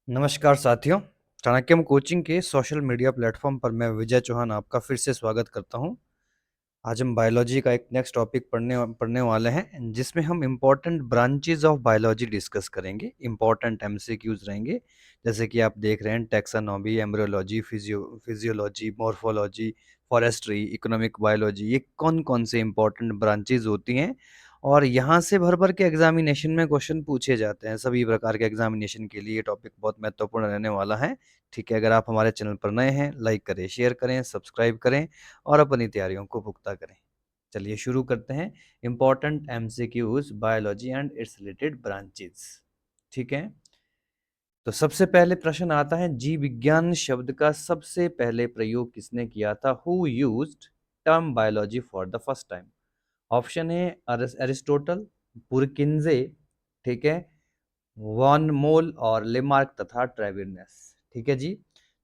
नमस्कार साथियों, चाणक्यम कोचिंग के सोशल मीडिया प्लेटफॉर्म पर मैं विजय चौहान आपका फिर से स्वागत करता हूं। आज हम बायोलॉजी का एक नेक्स्ट टॉपिक पढ़ने वाले हैं जिसमें हम important branches of biology discuss करेंगे। इम्पोर्टेंट एमसीक्यूज रहेंगे जैसे कि आप देख रहे हैं taxonomy, embryology, physiology, morphology, forestry, economic biology, ये कौन कौन से इम्पोर्टेंट ब्रांचेज होती हैं और यहाँ से भर भर के एग्जामिनेशन में क्वेश्चन पूछे जाते हैं। सभी प्रकार के एग्जामिनेशन के लिए ये टॉपिक बहुत महत्वपूर्ण रहने वाला है। ठीक है, अगर आप हमारे चैनल पर नए हैं, लाइक करें, शेयर करें, सब्सक्राइब करें और अपनी तैयारियों को पुख्ता करें। चलिए शुरू करते हैं। Important MCQs biology and it's related branches. ठीक है, तो सबसे पहले प्रश्न आता है, जीव विज्ञान शब्द का सबसे पहले प्रयोग किसने किया था? Who used term biology for the first time? Option है एरिस्टोटल, पुरकिंजे, ठीक है, वॉन मोल और लेमार्क तथा ट्रेविरनस। ठीक है जी,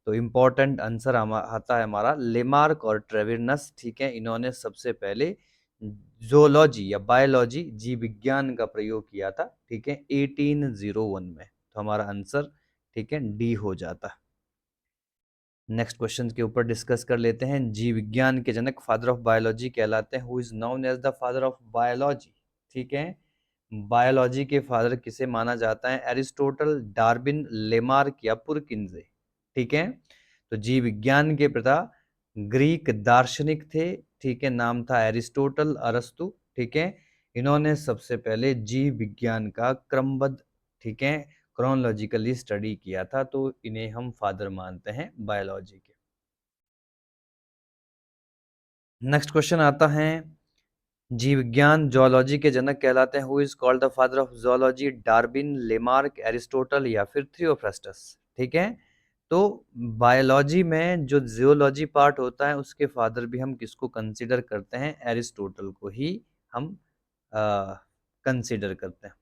तो इम्पोर्टेंट आंसर आता है हमारा लेमार्क और ट्रेविरनस। ठीक है, इन्होंने सबसे पहले जोलॉजी या बायोलॉजी जीव विज्ञान का प्रयोग किया था। ठीक है, 1801 में। तो हमारा आंसर ठीक है डी हो जाता। नेक्स्ट क्वेश्चन के ऊपर डिस्कस कर लेते हैं। जीव विज्ञान के जनक फादर ऑफ बायोलॉजी कहलाते हैं। Who is known as the father of biology? ठीक है, बायोलॉजी के फादर किसे माना जाता है? एरिस्टोटल, डार्विन, लेमार्क या पुरकिंजे? ठीक है, तो जीव विज्ञान के पिता ग्रीक दार्शनिक थे। ठीक है, नाम था एरिस्टोटल, अरस्तु। ठीक है, इन्होंने सबसे पहले जीव विज्ञान का क्रमबद्ध, ठीक है, क्रोनोलॉजिकली स्टडी किया था, तो इन्हें हम फादर मानते हैं बायोलॉजी के। नेक्स्ट क्वेश्चन आता है, जीव विज्ञान जोलॉजी के जनक कहलाते हैं। Who is called the father of zoology? Darwin, Lamarck, Aristotle या फिर थियोफ्रास्टस? ठीक है, तो बायोलॉजी में जो जियोलॉजी पार्ट होता है उसके फादर भी हम किसको कंसीडर करते हैं? एरिस्टोटल को ही हम कंसीडर करते हैं।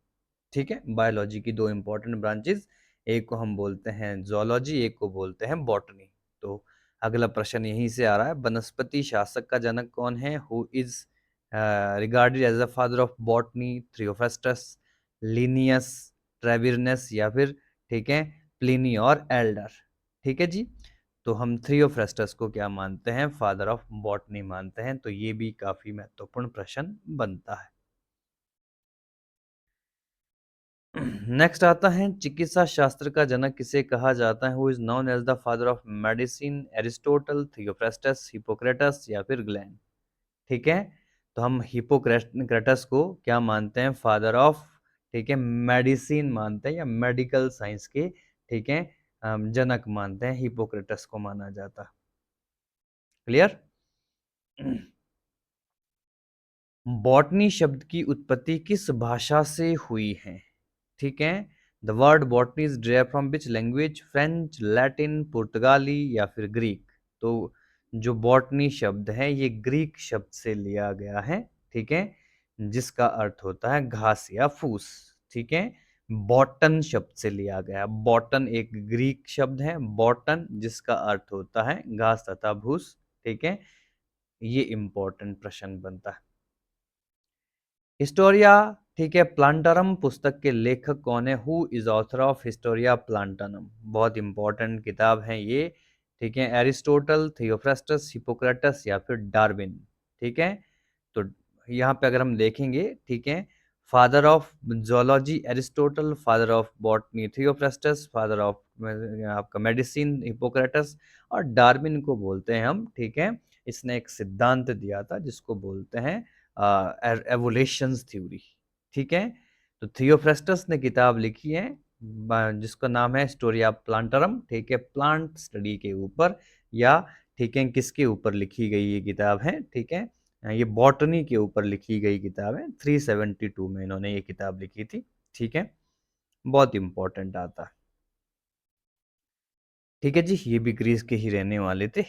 ठीक है, बायोलॉजी की दो इंपॉर्टेंट ब्रांचेस, एक को हम बोलते हैं जोलॉजी, एक को बोलते हैं बॉटनी। तो अगला प्रश्न यहीं से आ रहा है, वनस्पति शास्त्र का जनक कौन है? Who is regarded as the father of botany? Theophrastus, Linnaeus, Treviranus या फिर ठीक है प्लिनी और एल्डर? ठीक है जी, तो हम थियोफ्रास्टस को क्या मानते हैं? फादर ऑफ बॉटनी मानते हैं। तो ये भी काफी महत्वपूर्ण प्रश्न बनता है। नेक्स्ट आता है, चिकित्सा शास्त्र का जनक किसे कहा जाता है? Who is known as the father of medicine? Aristotle, Theophrastus, Hippocrates या फिर ग्लेन? ठीक है, तो हम हिपोक्रेटस को क्या मानते हैं? फादर ऑफ, ठीक है, मेडिसिन मानते हैं या मेडिकल साइंस के, ठीक है, जनक मानते हैं। हिपोक्रेटस को माना जाता है। क्लियर? बॉटनी शब्द की उत्पत्ति किस भाषा से हुई है? ठीक है, the word botany is derive from which language? French, Latin, पुर्तगाली या फिर ग्रीक? तो जो बॉटनी शब्द है ये ग्रीक शब्द से लिया गया है। ठीक है, जिसका अर्थ होता है घास या फूस। ठीक है, बॉटन शब्द से लिया गया। बॉटन एक ग्रीक शब्द है, बॉटन जिसका अर्थ होता है घास तथा भूस। ठीक है, ये इंपॉर्टेंट प्रश्न बनता है। हिस्टोरिया, ठीक है, प्लांटारम पुस्तक के लेखक कौन है? Who is author of Historia Plantarum? बहुत इंपॉर्टेंट किताब है ये। ठीक है, एरिस्टोटल, थियोफ्रास्टस, हिपोक्रेटस या फिर डार्विन? ठीक है, तो यहाँ पे अगर हम देखेंगे, ठीक है, father of zoology Aristotle, father of botany Theophrastus, father of आपका मेडिसिन हिपोक्रेटस, और डार्विन को बोलते हैं हम, ठीक है, इसने एक सिद्धांत दिया था जिसको बोलते हैं एवोल्यूशंस थ्योरी। ठीक है, तो थियोफ्रास्टस ने किताब लिखी है जिसका नाम है हिस्टोरिया प्लांटारम। ठीक है, प्लांट स्टडी के ऊपर, या ठीक है किसके ऊपर लिखी गई ये किताब है? ठीक है, ये बॉटनी के ऊपर लिखी गई किताब है। 372 में इन्होंने ये किताब लिखी थी। ठीक है, बहुत इंपॉर्टेंट आता है। ठीक है जी, ये भी ग्रीस के ही रहने वाले थे।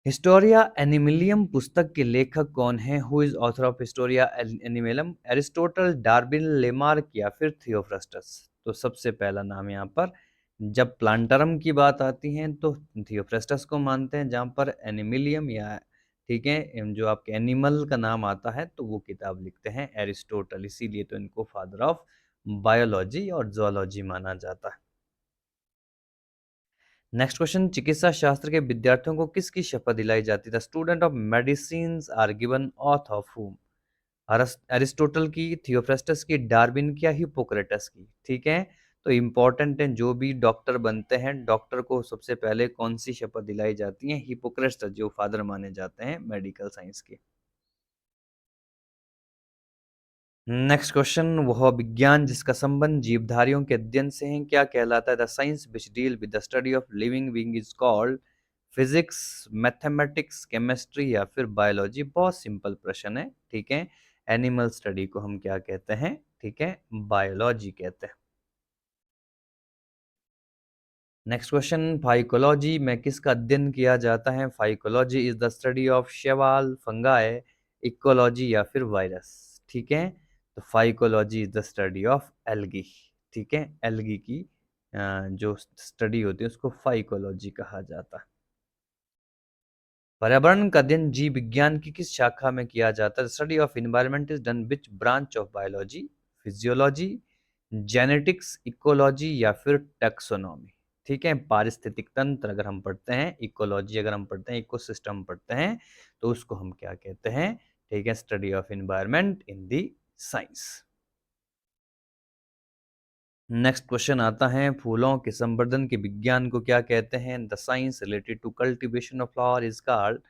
हिस्टोरिया एनिमिलियम पुस्तक के लेखक कौन है? Who is author of Historia Animalium? Aristotle, Darwin, Lamarck या फिर थियोफ्रास्टस? तो सबसे पहला नाम यहाँ पर, जब प्लांटारम की बात आती है तो थियोफ्रास्टस को मानते हैं, जहाँ पर एनिमिलियम या ठीक है जो आपके एनिमल का नाम आता है तो वो किताब लिखते हैं एरिस्टोटल, इसीलिए तो इनको फादर ऑफ बायोलॉजी और जूलॉजी माना जाता है। नेक्स्ट क्वेश्चन, चिकित्सा शास्त्र के विद्यार्थियों को किसकी शपथ दिलाई जाती है? The student of medicine are given oath of whom? Aristotle की, थियोफ्रेस्टस की, डार्विन की या हिप्पोक्रेटस की? ठीक है, तो इम्पोर्टेंट है, जो भी डॉक्टर बनते हैं, डॉक्टर को सबसे पहले कौन सी शपथ दिलाई जाती है? हिप्पोक्रेटस, जो फादर माने जाते हैं मेडिकल साइंस के। नेक्स्ट क्वेश्चन, वह विज्ञान जिसका संबंध जीवधारियों के अध्ययन से है क्या कहलाता है? The science which deal with the study of living being is called physics, mathematics, chemistry या फिर बायोलॉजी? बहुत सिंपल प्रश्न है, ठीक है। एनिमल स्टडी को हम क्या कहते हैं? ठीक है, बायोलॉजी कहते हैं। नेक्स्ट क्वेश्चन, फाइकोलॉजी में किसका अध्ययन किया जाता है? Phycology is the study of शैवाल, फंगाई, इकोलॉजी या फिर वायरस? ठीक है, तो phycology is the study of algae. ठीक है, एल्गी की जो स्टडी होती है उसको फाइकोलॉजी कहा जाता है। पर्यावरण का अध्ययन जीव विज्ञान की किस शाखा में किया जाता है? Study of environment is done which branch of biology? Physiology, genetics, ecology या फिर टैक्सोनॉमी? ठीक है, पारिस्थितिक तंत्र अगर हम पढ़ते हैं, इकोलॉजी अगर हम पढ़ते हैं, इकोसिस्टम पढ़ते हैं, तो उसको हम क्या कहते हैं? ठीक है, study of environment in the science. Next question आता है, फूलों के संवर्धन के विज्ञान को क्या कहते हैं? The science related to cultivation of flower is called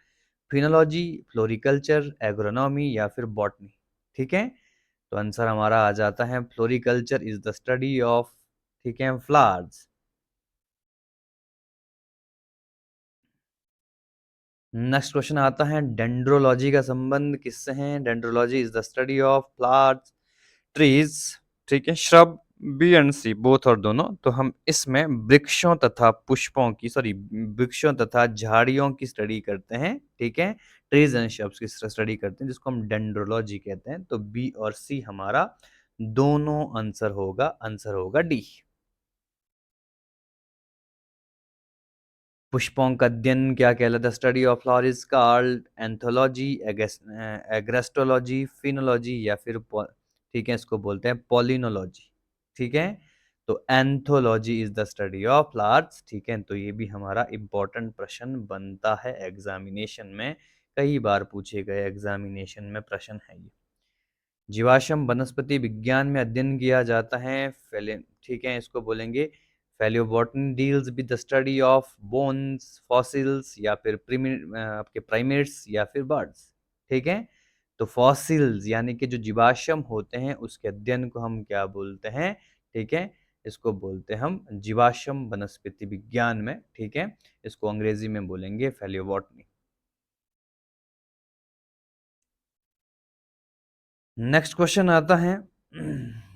phenology, floriculture, agronomy या फिर बॉटनी? ठीक है, तो आंसर हमारा आ जाता है floriculture is the study of, ठीक है, फ्लावर्स। नेक्स्ट क्वेश्चन आता है, डेंड्रोलॉजी का संबंध किससे है? Dendrology is the study of flowers, trees, ठीक है, shrub, B and C, both और दोनों। तो हम इसमें वृक्षों तथा पुष्पों की, सॉरी, वृक्षों तथा झाड़ियों की स्टडी करते हैं, ठीक है, ट्रीज एंड श्रब्स की स्टडी करते हैं, जिसको हम डेंड्रोलॉजी कहते हैं। तो बी और सी हमारा दोनों आंसर होगा डी। पुष्पों का अध्ययन क्या कहलाता है? Study of flower is called anthology, agrostology, phenology या फिर ठीक है, इसको बोलते हैं पॉलिनोलॉजी। ठीक है, तो anthology is the study of flowers. ठीक है, तो ये भी हमारा इंपॉर्टेंट प्रश्न बनता है एग्जामिनेशन में, कई बार पूछे गए एग्जामिनेशन में प्रश्न है ये। जीवाश्म वनस्पति विज्ञान में अध्ययन किया जाता है, ठीक है, इसको बोलेंगे palaeobotany deals with the study of bones, fossils या फिर आपके प्राइमेट्स या फिर बर्ड्स? ठीक है, तो फॉसिल्स यानी कि जो जीवाश्म होते हैं उसके अध्ययन को हम क्या बोलते हैं? ठीक है, इसको बोलते हैं हम जीवाश्म वनस्पति विज्ञान में। ठीक है, इसको अंग्रेजी में बोलेंगे फेलियोबॉटनी। नेक्स्ट क्वेश्चन आता है,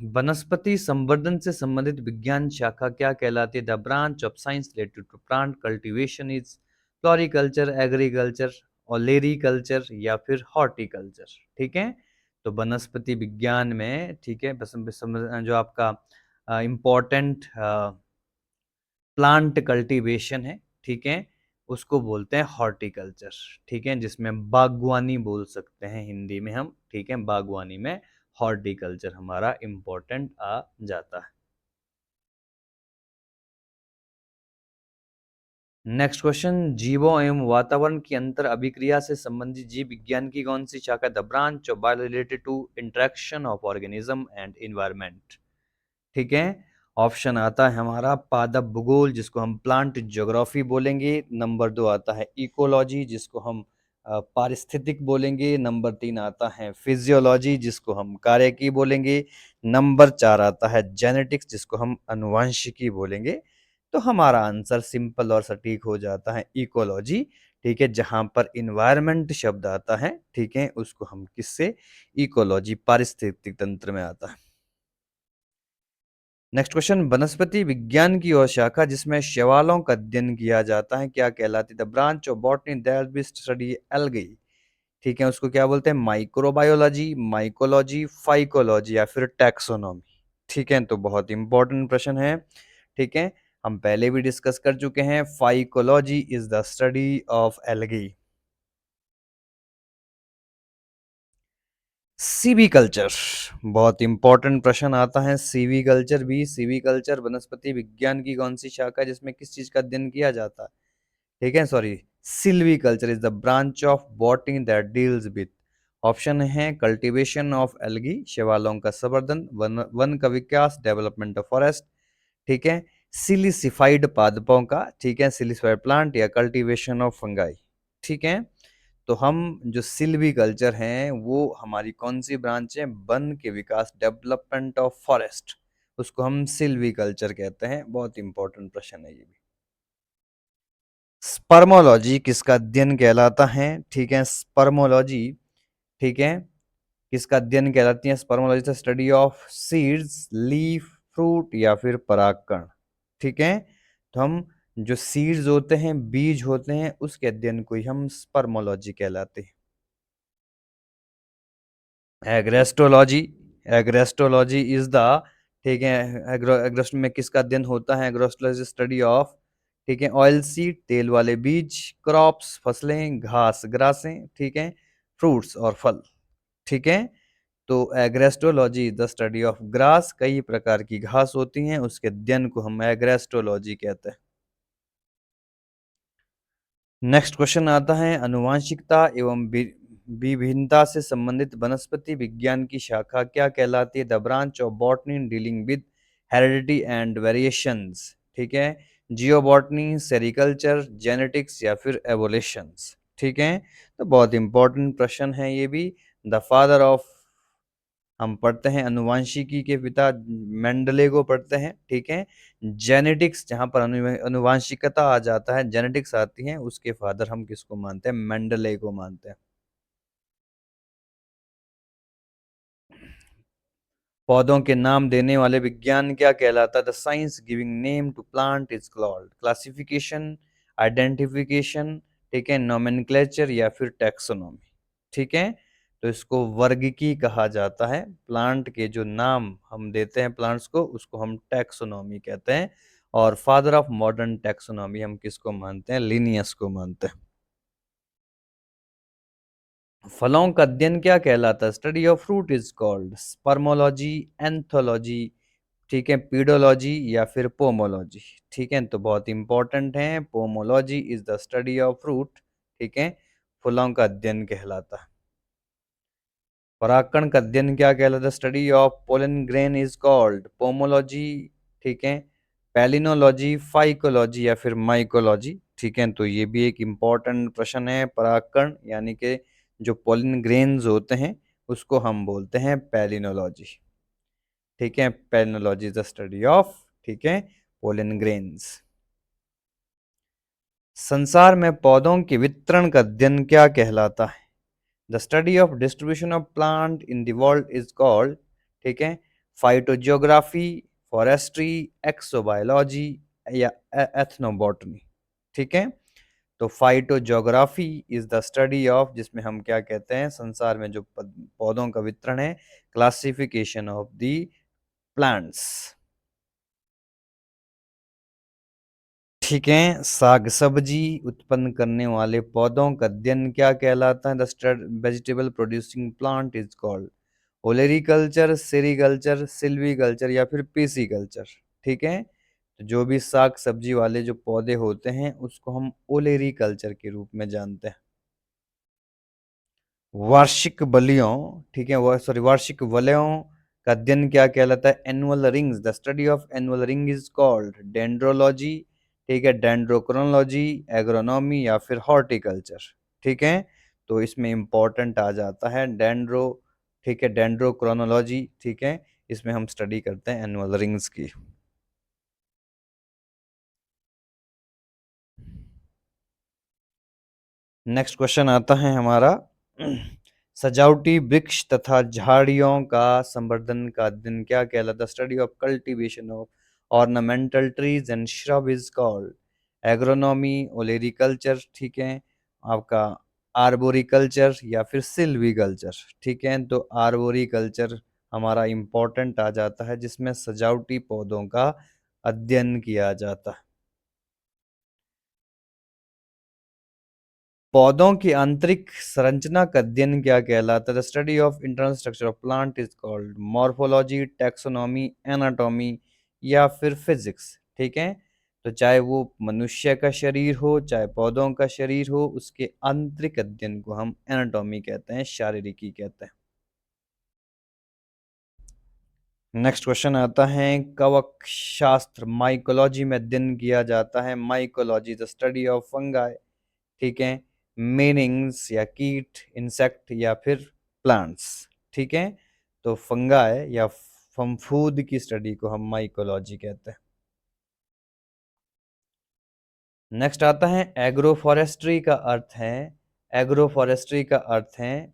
वनस्पति संवर्धन से संबंधित विज्ञान शाखा क्या कहलाती है? The branch of science related to plant cultivation is floriculture, agriculture, olericulture या फिर हॉर्टिकल्चर? ठीक है, तो वनस्पति विज्ञान में, ठीक है, जो आपका इम्पोर्टेंट प्लांट कल्टीवेशन है, ठीक है, उसको बोलते हैं हॉर्टिकल्चर। ठीक है, जिसमें बागवानी बोल सकते हैं हिंदी में हम। ठीक है, बागवानी में हॉर्टिकल्चर हमारा इंपॉर्टेंट आ जाता है। नेक्स्ट क्वेश्चन, जीवों एवं वातावरण की अंतर अभिक्रिया से संबंधित जीव विज्ञान की कौन सी शाखा? The branch of bio related to interaction of organism and environment? ठीक है, ऑप्शन आता है हमारा पादप भूगोल, जिसको हम प्लांट ज्योग्राफी बोलेंगे। नंबर 2 आता है इकोलॉजी, जिसको हम पारिस्थितिक बोलेंगे। नंबर 3 आता है फिजियोलॉजी, जिसको हम कार्यकी बोलेंगे। नंबर 4 आता है जेनेटिक्स, जिसको हम अनुवांशिकी बोलेंगे। तो हमारा आंसर सिंपल और सटीक हो जाता है इकोलॉजी। ठीक है, जहां पर इन्वायरमेंट शब्द आता है, ठीक है, उसको हम किससे? इकोलॉजी, पारिस्थितिक तंत्र में आता है। नेक्स्ट क्वेश्चन, वनस्पति विज्ञान की और शाखा जिसमें शैवालों का अध्ययन किया जाता है क्या कहलाती है? The branch of botany that will study algae. ठीक है, उसको क्या बोलते हैं? माइक्रोबायोलॉजी, माइकोलॉजी, फाइकोलॉजी या फिर टैक्सोनॉमी? ठीक है, तो बहुत इंपॉर्टेंट प्रश्न है। ठीक है, हम पहले भी डिस्कस कर चुके हैं, phycology is the study of algae. CV culture, बहुत इंपॉर्टेंट प्रश्न आता है। सीवी कल्चर भी, सीवी कल्चर वनस्पति विज्ञान की कौन सी शाखा है जिसमें किस चीज का अध्ययन किया जाता है? ठीक है, sorry, Silvi culture is the branch of botany that deals with. Option है कल्टीवेशन ऑफ एल्गी, शैवालों का संवर्धन, वन का विकास, डेवलपमेंट ऑफ फॉरेस्ट, ठीक है, सिलिसिफाइड पादपों का, ठीक है, सिलिसिफाइड प्लांट, या कल्टीवेशन ऑफ फंगाई। ठीक है, तो हम जो सिल्वी कल्चर हैं वो हमारी कौन सी ब्रांच है? वन के विकास, डेवलपमेंट ऑफ फॉरेस्ट, उसको हम सिल्वी कल्चर कहते हैं। बहुत इंपॉर्टेंट प्रश्न है ये भी। स्पर्मोलॉजी किसका अध्ययन कहलाता है? ठीक है, स्पर्मोलॉजी, ठीक है, किसका अध्ययन कहलाती है? Spermology the study of seeds, leaf, fruit, या फिर परागकण। ठीक है, तो हम जो सीड्स होते हैं, बीज होते हैं, उसके अध्ययन को ही हम स्पर्मोलॉजी कहलाते हैं। एग्रेस्टोलॉजी, एग्रेस्टोलॉजी इज द, ठीक है, एग्रेस्ट में किसका अध्ययन होता है? एग्रेस्टोलॉजी स्टडी ऑफ, ठीक है, ऑयल सीड, तेल वाले बीज, क्रॉप्स, फसलें, घास, ग्रासें, ठीक है, फ्रूट्स और फल। ठीक है, तो एग्रेस्टोलॉजी द स्टडी ऑफ ग्रास, कई प्रकार की घास होती हैं, उसके अध्ययन को हम एग्रेस्टोलॉजी कहते हैं। नेक्स्ट क्वेश्चन आता है, अनुवांशिकता एवं विभिन्नता से संबंधित वनस्पति विज्ञान की शाखा क्या कहलाती है? The branch of botany dealing with heredity and variations. ठीक है, जियोबॉटनी, सेरिकल्चर, जेनेटिक्स, या फिर एवोल्यूशंस। ठीक है, तो बहुत इंपॉर्टेंट प्रश्न है ये भी। द फादर ऑफ, हम पढ़ते हैं अनुवांशिकी के पिता मेंडले को पढ़ते हैं। ठीक है, जेनेटिक्स जहां पर अनुवांशिकता आ जाता है, जेनेटिक्स आती है, उसके फादर हम किसको मानते हैं? मेंडले को मानते हैं। पौधों के नाम देने वाले विज्ञान क्या कहलाता है? The science giving name to plant is called classification, identification, ठीक है, नोमेनक्लेचर, या फिर टैक्सोनॉमी। ठीक है, तो इसको वर्गीकी कहा जाता है। प्लांट के जो नाम हम देते हैं प्लांट्स को, उसको हम टैक्सोनॉमी कहते हैं। और फादर ऑफ मॉडर्न टैक्सोनॉमी हम किसको मानते हैं? लिनियस को मानते हैं। फलों का अध्ययन क्या कहलाता है? Study of fruit is called spermology, anthology, ठीक है, पीडोलॉजी, या फिर पोमोलॉजी। ठीक है, तो बहुत इंपॉर्टेंट है। Pomology is the study of fruit, ठीक है, फलों का अध्ययन कहलाता है। परागकण का अध्ययन क्या कहलाता है? Study of pollen grain is called pomology, ठीक है, पैलिनोलॉजी, फाइकोलॉजी, या फिर माइकोलॉजी। ठीक है, तो ये भी एक इम्पॉर्टेंट प्रश्न है। परागकण यानी कि जो पोलन ग्रेन्स होते हैं, उसको हम बोलते हैं पैलिनोलॉजी। ठीक है, palynology is the study of, ठीक है, पोलन ग्रेन्स। संसार में पौधों के वितरण का अध्ययन क्या कहलाता है? The study of distribution of plant in the world is called, ठीक है, फाइटोजियोग्राफी, फॉरेस्ट्री, एक्सोबायोलॉजी, या एथनोबॉटनी। ठीक है, तो phytogeography is the study of, जिसमें हम क्या कहते हैं? संसार में जो पौधों का वितरण है, क्लासिफिकेशन ऑफ द प्लांट्स। ठीक है, साग सब्जी उत्पन्न करने वाले पौधों का अध्ययन क्या कहलाता है? The vegetable producing plant is called olericulture, sericulture, silviculture, या फिर पीसीकल्चर। ठीक है, तो जो भी साग सब्जी वाले जो पौधे होते हैं, उसको हम ओलेरीकल्चर के रूप में जानते हैं। वार्षिक बलियों, ठीक है, सॉरी, वार्षिक वलयों का अध्ययन क्या कहलाता है? Annual rings, the study of annual ring is called dendrology, ठीक है, डेंड्रोक्रोनोलॉजी, एग्रोनॉमी, या फिर हॉर्टिकल्चर। ठीक है, तो इसमें इंपॉर्टेंट आ जाता है डेंड्रो, ठीक है, डेंड्रोक्रोनोलॉजी। ठीक है, इसमें हम स्टडी करते हैं एनुअल रिंग्स की। नेक्स्ट क्वेश्चन आता है हमारा, सजावटी वृक्ष तथा झाड़ियों का संवर्धन का अध्ययन क्या कहलाता है? Study of cultivation of ornamental trees and shrub is called agronomy, olericulture, ठीक है, आपका आर्बोरिकल्चर, या फिर सिल्वीकल्चर। ठीक है, तो आर्बोरिकल्चर हमारा इंपॉर्टेंट आ जाता है, जिसमें सजावटी पौधों का अध्ययन किया जाता है। पौधों की आंतरिक संरचना का अध्ययन क्या कहलाता है? The study of internal structure of plant is called morphology, taxonomy, anatomy या फिर फिजिक्स। ठीक है, तो चाहे वो मनुष्य का शरीर हो, चाहे पौधों का शरीर हो, उसके आंतरिक अध्ययन को हम एनाटॉमी कहते हैं, शारीरिकी कहते हैं। नेक्स्ट क्वेश्चन आता है, कवक शास्त्र माइकोलॉजी में अध्ययन किया जाता है। Mycology the study of fungi, ठीक है, मीनिंग्स या कीट, इंसेक्ट या फिर प्लांट्स। ठीक है, तो फंगाई या फंफूद की स्टडी को हम माइकोलॉजी कहते हैं। नेक्स्ट आता है एग्रो फॉरेस्ट्री का अर्थ है, एग्रो फॉरेस्ट्री का अर्थ है,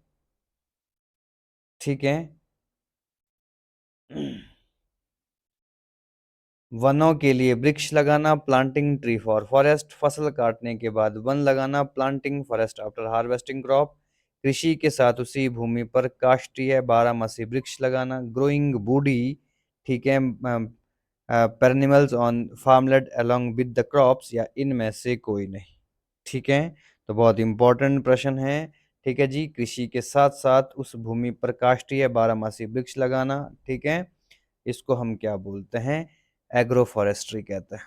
ठीक है, वनों के लिए वृक्ष लगाना, प्लांटिंग ट्री फॉर फॉरेस्ट, फसल काटने के बाद वन लगाना, planting forest after harvesting crop, कृषि के साथ उसी भूमि पर काष्ठीय बारहमासी वृक्ष लगाना, ग्रोइंग बूडी, ठीक है, perennials on farmland along with the crops, या इनमें से कोई नहीं। ठीक है, तो बहुत इंपॉर्टेंट प्रश्न है। ठीक है जी, कृषि के साथ साथ उस भूमि पर काष्ठीय बारहमासी वृक्ष लगाना, ठीक है, इसको हम क्या बोलते हैं? एग्रो फॉरेस्ट्री कहते हैं।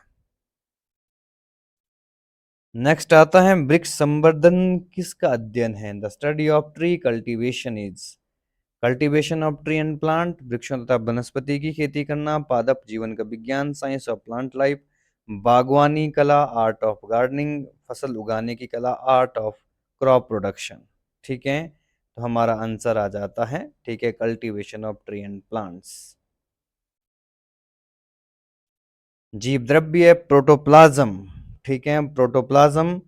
नेक्स्ट आता है वृक्ष संवर्धन किसका अध्ययन है? The study of tree cultivation is cultivation of tree and plant, वृक्षों तथा वनस्पति की खेती करना, पादप जीवन का विज्ञान, साइंस ऑफ प्लांट लाइफ, बागवानी कला, आर्ट ऑफ गार्डनिंग, फसल उगाने की कला, आर्ट ऑफ क्रॉप प्रोडक्शन। ठीक है, तो हमारा आंसर आ जाता है, ठीक है, cultivation of tree and plants. जीव द्रव्य प्रोटोप्लाज्म, ठीक है, प्रोटोप्लाज्म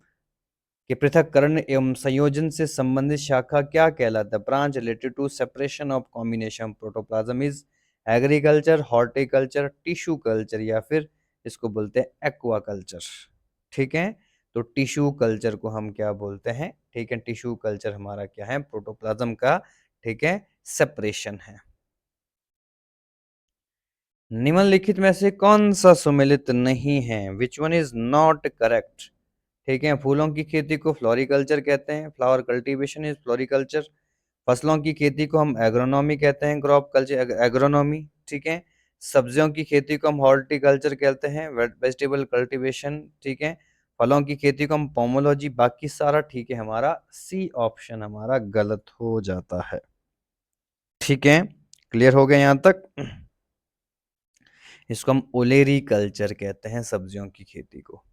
के पृथक्करण एवं संयोजन से संबंधित शाखा क्या कहलाता है? Branch related to separation of combination protoplasm is agriculture, horticulture, tissue culture या फिर इसको बोलते हैं एक्वा कल्चर। ठीक है, तो टिश्यू कल्चर को हम क्या बोलते हैं? ठीक है, टिश्यू कल्चर हमारा क्या है? प्रोटोप्लाज्म का, ठीक है, सेपरेशन है। निम्नलिखित में से कौन सा सुमेलित नहीं है? Which one is not correct? ठीक है, फूलों की खेती को फ्लोरिकल्चर कहते हैं, फ्लावर कल्टीवेशन इज फ्लोरिकल्चर। फसलों की खेती को हम एग्रोनॉमी कहते हैं, क्रॉप कल्चर एग्रोनॉमी। ठीक है, सब्जियों की खेती को हम हॉर्टिकल्चर कहते हैं, वेजिटेबल कल्टीवेशन। ठीक है, फलों की खेती को हम पोमोलॉजी। बाकी सारा ठीक है, हमारा सी ऑप्शन हमारा गलत हो जाता है। ठीक है, क्लियर हो गया यहाँ तक? इसको हम ओलेरी कल्चर कहते हैं, सब्जियों की खेती को।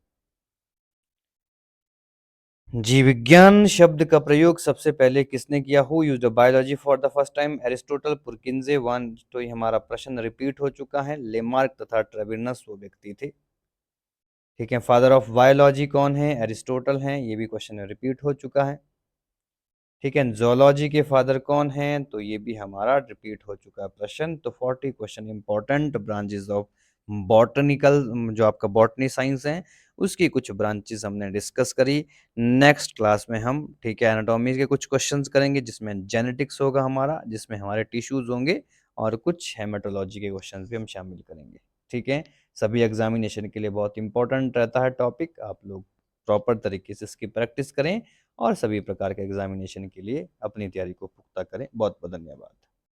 जीव विज्ञान शब्द का प्रयोग सबसे पहले किसने किया? Who used biology for the first time? Aristotle, पुरकिंजे, one. तो ये हमारा प्रश्न रिपीट हो चुका है, लेमार्क तथा ट्रेविनस वो व्यक्ति थे। ठीक है, फादर ऑफ बायोलॉजी कौन है? एरिस्टोटल हैं, ये भी क्वेश्चन रिपीट हो चुका है। ठीक है, जोलॉजी के फादर कौन हैं? तो ये भी हमारा रिपीट हो चुका है प्रश्न। तो 40 question important branches of botanical, जो आपका बॉटनी साइंस है, उसकी कुछ ब्रांचेस हमने डिस्कस करी। नेक्स्ट क्लास में हम, ठीक है, एनाटॉमी के कुछ क्वेश्चंस करेंगे, जिसमें जेनेटिक्स होगा हमारा, जिसमें हमारे टिश्यूज होंगे, और कुछ हेमेटोलॉजी के क्वेश्चंस भी हम शामिल करेंगे। ठीक है, सभी एग्जामिनेशन के लिए बहुत इंपॉर्टेंट रहता है टॉपिक, आप लोग प्रॉपर तरीके से इसकी प्रैक्टिस करें और सभी प्रकार के एग्जामिनेशन के लिए अपनी तैयारी को पुख्ता करें। बहुत बहुत धन्यवाद।